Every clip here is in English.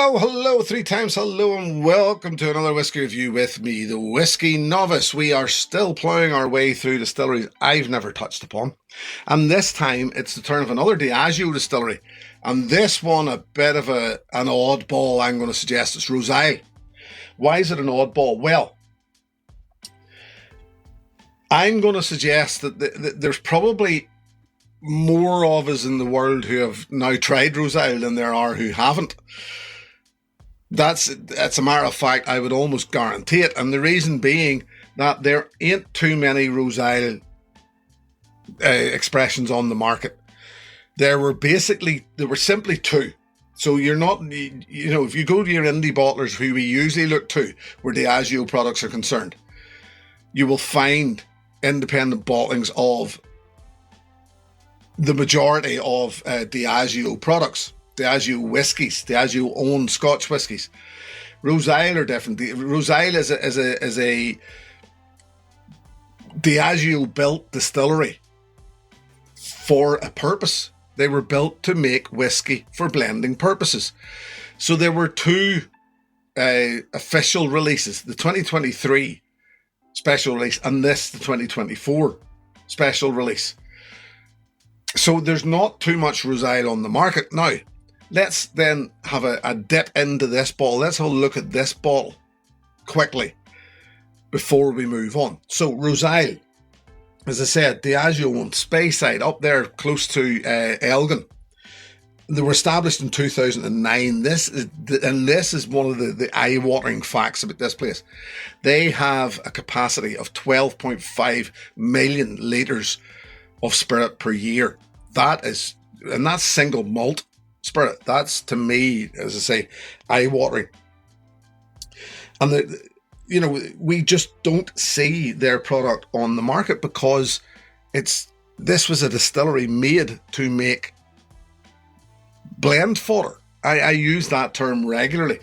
Hello, three times hello, and welcome to another whiskey review with me, the Whiskey Novice. We are still ploughing our way through distilleries I've never touched upon, and this time it's the turn of another Diageo distillery, and this one a bit of an oddball. I'm going to suggest it's Roseisle. Why is it an oddball? Well, I'm going to suggest that there's probably more of us in the world who have now tried Roseisle than there are who haven't. That's a matter of fact. I would almost guarantee it, and the reason being that there ain't too many Roseisle expressions on the market. There were simply two. So you're not, if you go to your indie bottlers who we usually look to, where Diageo products are concerned, you will find independent bottlings of the majority of Diageo products, Diageo whiskies, Diageo owned Scotch whiskies. Roseisle are different. Roseisle is a Diageo built distillery for a purpose. They were built to make whiskey for blending purposes. So there were two official releases: the 2023 special release and the 2024 special release. So there's not too much Roseisle on the market. Now, let's then have a dip into this bottle. Let's have a look at this bottle quickly before we move on. So Roseisle, as I said, Diageo owned Speyside up there close to Elgin. They were established in 2009. This is one of the eye-watering facts about this place. They have a capacity of 12.5 million litres of spirit per year. That's single malt spirit. That's, to me, as I say, eye-watering. And we just don't see their product on the market because this was a distillery made to make blend fodder. I use that term regularly.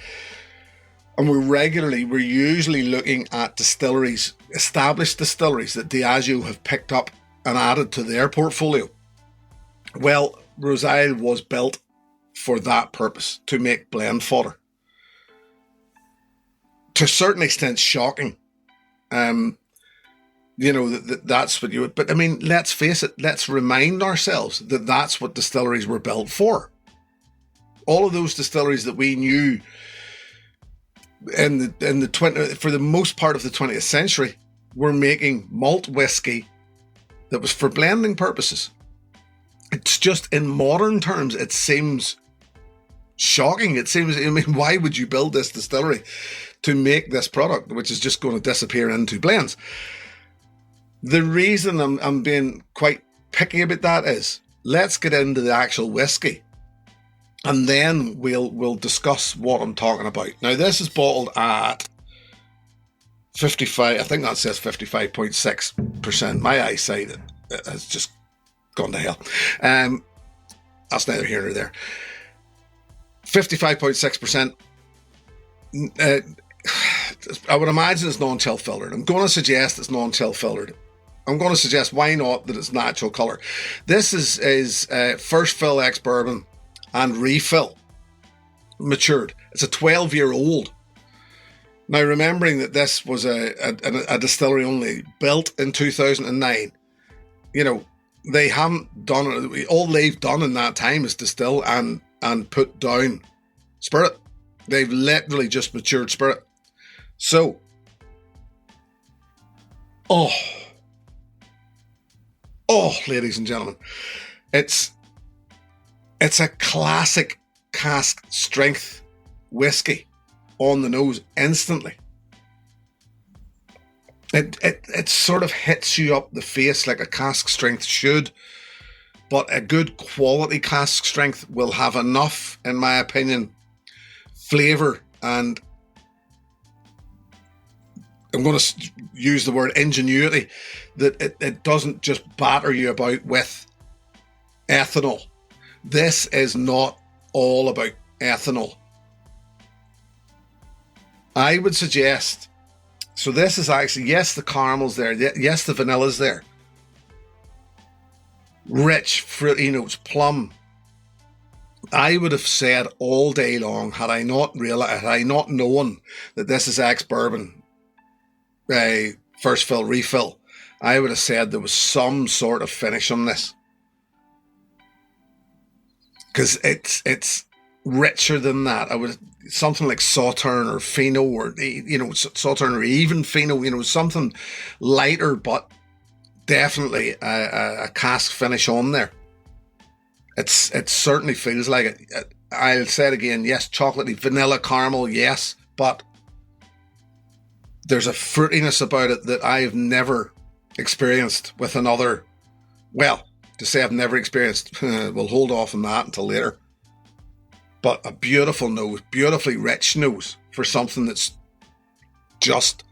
And we're usually looking at distilleries, established distilleries that Diageo have picked up and added to their portfolio. Well, Roseisle was built for that purpose, to make blend fodder. To a certain extent, shocking. That's what you would. But I mean, let's face it. Let's remind ourselves that that's what distilleries were built for. All of those distilleries that we knew in the for the most part of the 20th century were making malt whiskey that was for blending purposes. It's just, in modern terms, it seems shocking. It seems, why would you build this distillery to make this product, which is just going to disappear into blends? The reason I'm being quite picky about that is, let's get into the actual whiskey, and then we'll discuss what I'm talking about. Now, this is bottled at 55. I think that says 55.6%. My eyesight has just gone to hell. That's neither here nor there. 55.6%. I would imagine it's non-chill filtered. I'm going to suggest it's non-chill filtered. I'm going to suggest, why not, that it's natural colour. This is first fill ex-bourbon and refill matured. It's a 12-year-old. Now, remembering that this was a distillery only built in 2009, they haven't done it. All they've done in that time is distill and put down spirit. They've literally just matured spirit. So, ladies and gentlemen, it's a classic cask strength whiskey on the nose instantly. It sort of hits you up the face like a cask strength should, but a good quality cask strength will have enough, in my opinion, flavour, and I'm going to use the word ingenuity, that it doesn't just batter you about with ethanol. This is not all about ethanol. I would suggest, so this is actually, yes, the caramel's there, yes, the vanilla's there, rich, fruity notes, plum. I would have said all day long, had I not known that this is ex-bourbon, first fill, refill, I would have said there was some sort of finish on this. Because it's richer than that. I would something like Sauterne or Fino, or Sauterne or even Fino, something lighter, but definitely a cask finish on there. It certainly feels like it. I'll say it again. Yes, chocolatey, vanilla, caramel. Yes, but there's a fruitiness about it that I have never experienced with another. Well, to say I've never experienced, we'll hold off on that until later. But a beautiful nose, beautifully rich nose for something that's just,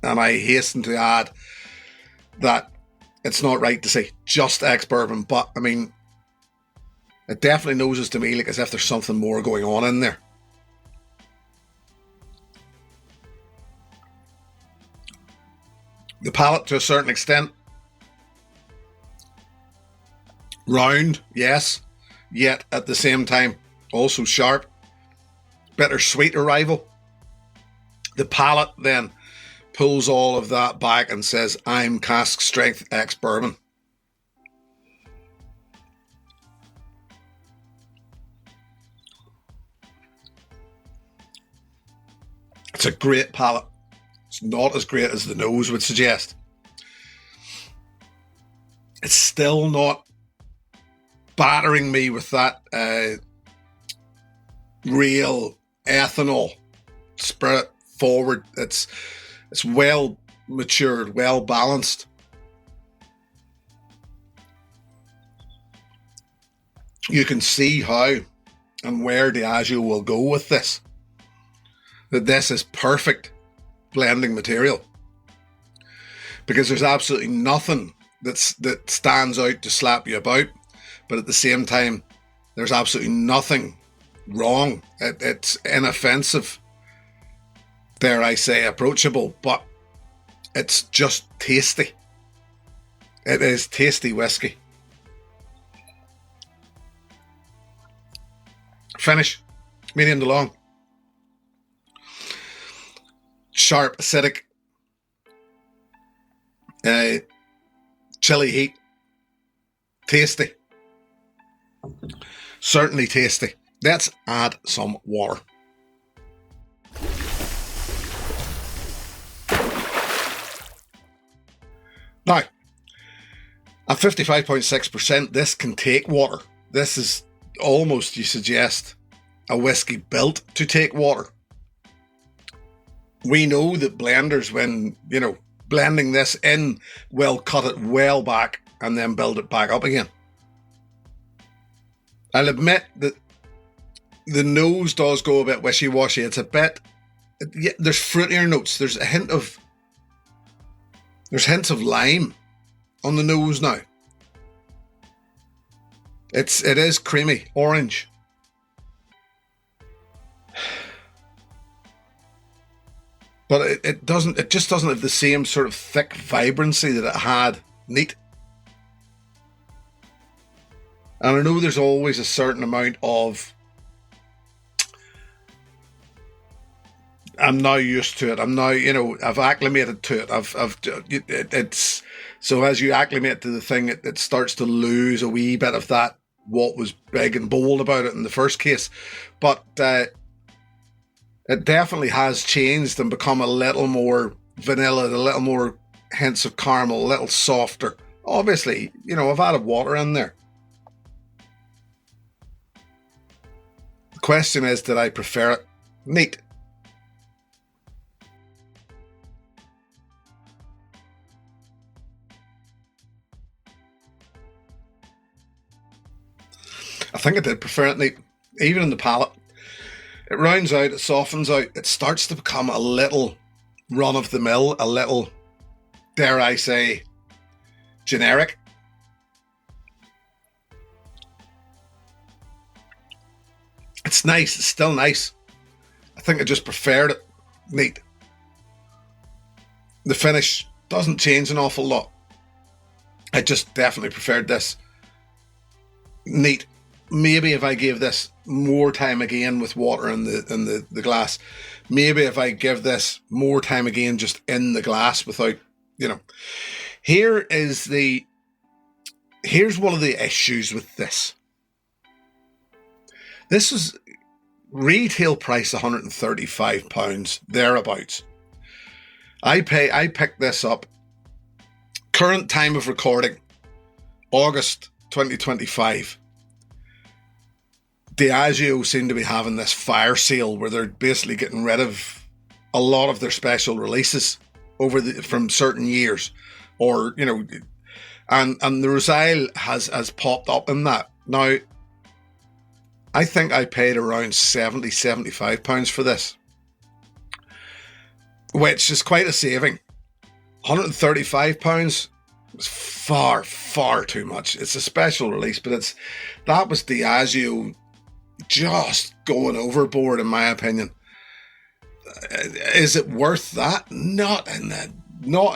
and I hasten to add that it's not right to say just ex-bourbon, but I mean, it definitely noses to me like as if there's something more going on in there. The palate, to a certain extent, round, yes, yet at the same time also sharp, bittersweet arrival. The palate then pulls all of that back and says, I'm cask strength ex-bourbon. It's a great palate. It's not as great as the nose would suggest. It's still not battering me with that real ethanol spirit forward. It's well matured, well balanced. You can see how and where Diageo will go with this. That this is perfect blending material. Because there's absolutely nothing that stands out to slap you about. But at the same time, there's absolutely nothing wrong. It's inoffensive, dare I say, approachable, but it's just tasty. It is tasty whiskey. Finish, medium to long. Sharp, acidic, chili heat. Tasty. Certainly tasty. Let's add some water. Now, at 55.6%, this can take water. This is almost, you suggest, a whiskey built to take water. We know that blenders, when, blending this in, will cut it well back and then build it back up again. I'll admit that the nose does go a bit wishy-washy. It's a bit, there's fruitier notes. There's hints of lime on the nose now. It is creamy, orange. But it just doesn't have the same sort of thick vibrancy that it had neat. And I know there's always a certain amount of, I'm now used to it. I'm now, I've acclimated to it. It's so as you acclimate to the thing, it starts to lose a wee bit of that, what was big and bold about it in the first case. But it definitely has changed and become a little more vanilla, a little more hints of caramel, a little softer. Obviously, I've added water in there. The question is, did I prefer it neat? I think I did prefer it neat, even in the palate. It rounds out, it softens out, it starts to become a little run-of-the-mill, a little, dare I say, generic. It's nice, it's still nice. I think I just preferred it neat. The finish doesn't change an awful lot. I just definitely preferred this. Neat. Maybe if I gave this more time again with water in the glass, maybe if I give this more time again just in the glass without, here's one of the issues with this. This is retail price £135 thereabouts. I picked this up current time of recording August 2025. Diageo seem to be having this fire sale where they're basically getting rid of a lot of their special releases from certain years, or and the Roseisle has popped up in that. Now, I think I paid around £75 for this, which is quite a saving. £135 is far, far too much. It's a special release, but that was Diageo just going overboard, in my opinion. Is it worth that? Not in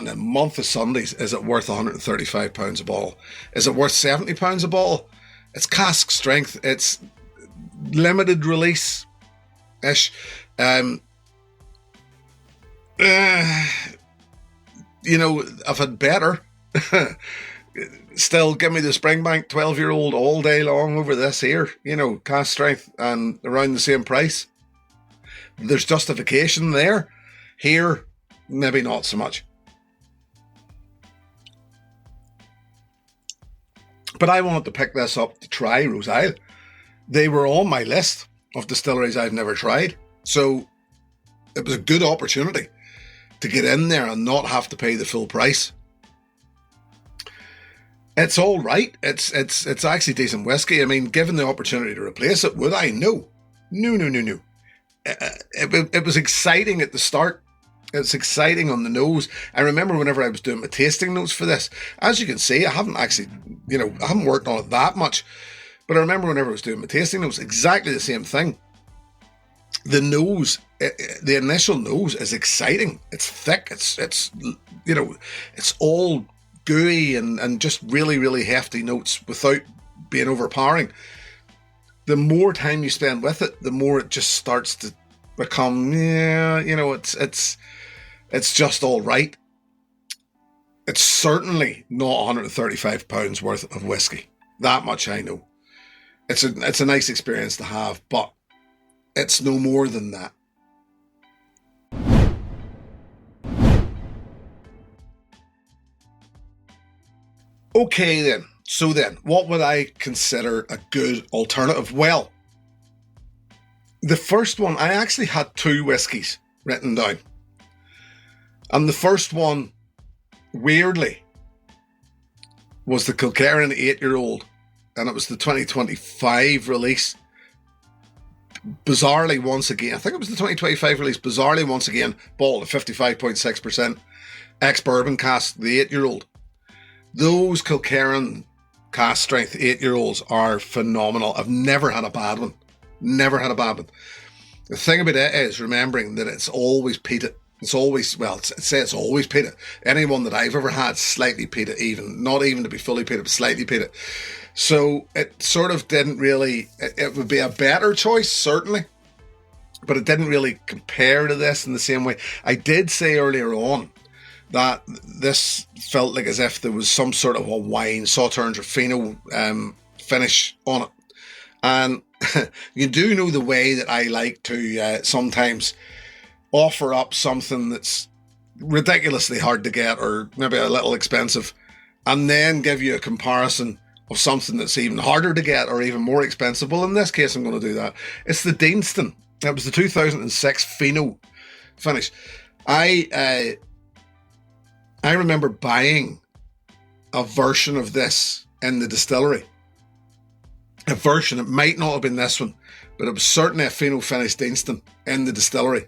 a month of Sundays is it worth £135 a bottle. Is it worth £70 a bottle? It's cask strength. It's limited release ish. I've had better. Still, give me the Springbank 12-year-old all day long over this here. Cask strength and around the same price. There's justification there. Here, maybe not so much. But I wanted to pick this up to try Roseisle. They were on my list of distilleries I've never tried. So it was a good opportunity to get in there and not have to pay the full price. It's all right. It's actually decent whiskey. I mean, given the opportunity to replace it, would I? No. It was exciting at the start. It's exciting on the nose. I remember whenever I was doing my tasting notes for this, as you can see, I haven't actually, I haven't worked on it that much. But I remember whenever I was doing my tasting notes, exactly the same thing. The nose, the initial nose is exciting. It's thick. It's all gooey and just really, really hefty notes without being overpowering. The more time you spend with it, the more it just starts to become, it's just all right. It's certainly not £135 worth of whiskey. That much I know. It's a nice experience to have, but it's no more than that. Okay then. So then, what would I consider a good alternative? Well, the first one, I actually had two whiskies written down. And the first one, weirdly, was the Kilkerran 8-year-old. And it was the 2025 release. Bizarrely, once again, I think it was the 2025 release, bizarrely, once again, bottled at 55.6%. Ex-bourbon cask, the 8-year-old. Those Kilkerran cask strength 8-year-olds are phenomenal. I've never had a bad one. Never had a bad one. The thing about it is remembering that it's always peated. It's always, it's always peated. Anyone that I've ever had slightly peated, even. Not even to be fully peated, but slightly peated. So it sort of didn't really, it would be a better choice, certainly. But it didn't really compare to this in the same way. I did say earlier on that this felt like as if there was some sort of a wine, sauternes or fino finish on it. And you do know the way that I like to sometimes offer up something that's ridiculously hard to get or maybe a little expensive, and then give you a comparison of something that's even harder to get or even more expensive. Well, in this case, I'm going to do that. It's the Deanston. It was the 2006 Fino finish. I remember buying a version of this in the distillery. A version, it might not have been this one, but it was certainly a Fino finish Deanston in the distillery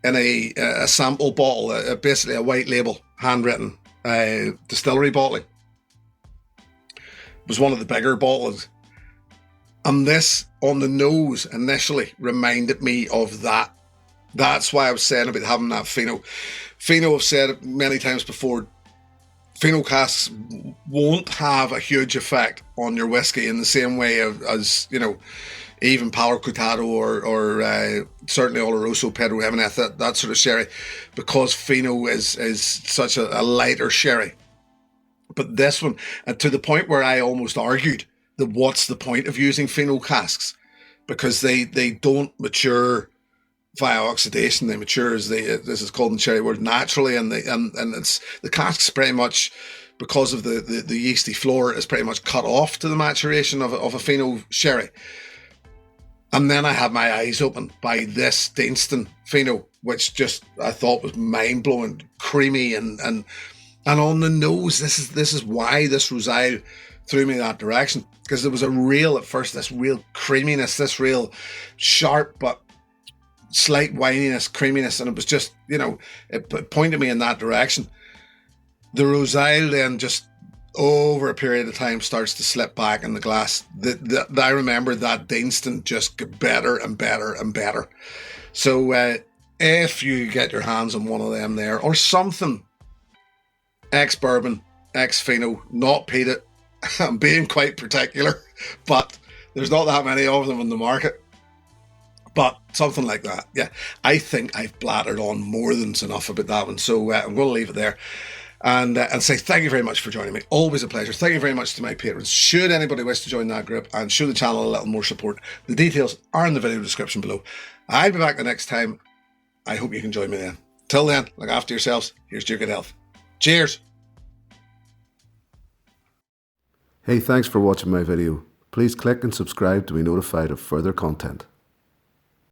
in a sample bottle, basically a white label, handwritten distillery bottling. It was one of the bigger bottles. And this, on the nose, initially reminded me of that. That's why I was saying about having that Fino. Fino, I've said it many times before, Fino casks won't have a huge effect on your whiskey in the same way as even Power Cortado or certainly Oloroso, Pedro Jimenez, that sort of sherry, because Fino is such a lighter sherry. But this one, and to the point where I almost argued that what's the point of using Fino casks, because they don't mature via oxidation. They mature, as this is called in sherry world, naturally, and it's the casks pretty much, because of the yeasty floor, is pretty much cut off to the maturation of a Fino sherry. And then I had my eyes opened by this Deanston Fino, which just I thought was mind blowing, creamy and on the nose. This is why this Roseisle threw me that direction, because there was this real creaminess, this real sharp but slight wininess, creaminess, and it was just, it pointed me in that direction. The Roseisle then just over a period of time starts to slip back in the glass. I remember that Deanston just got better and better and better. So if you get your hands on one of them there, or something ex-bourbon, ex-Fino, not peated, I'm being quite particular, but there's not that many of them in the market. But something like that, yeah. I think I've blattered on more than enough about that one, so I'm going to leave it there. And say thank you very much for joining me. Always a pleasure. Thank you very much to my patrons. Should anybody wish to join that group and show the channel a little more support, the details are in the video description below. I'll be back the next time. I hope you can join me then. Till then, look after yourselves. Here's to your good health. Cheers. Hey, thanks for watching my video. Please click and subscribe to be notified of further content.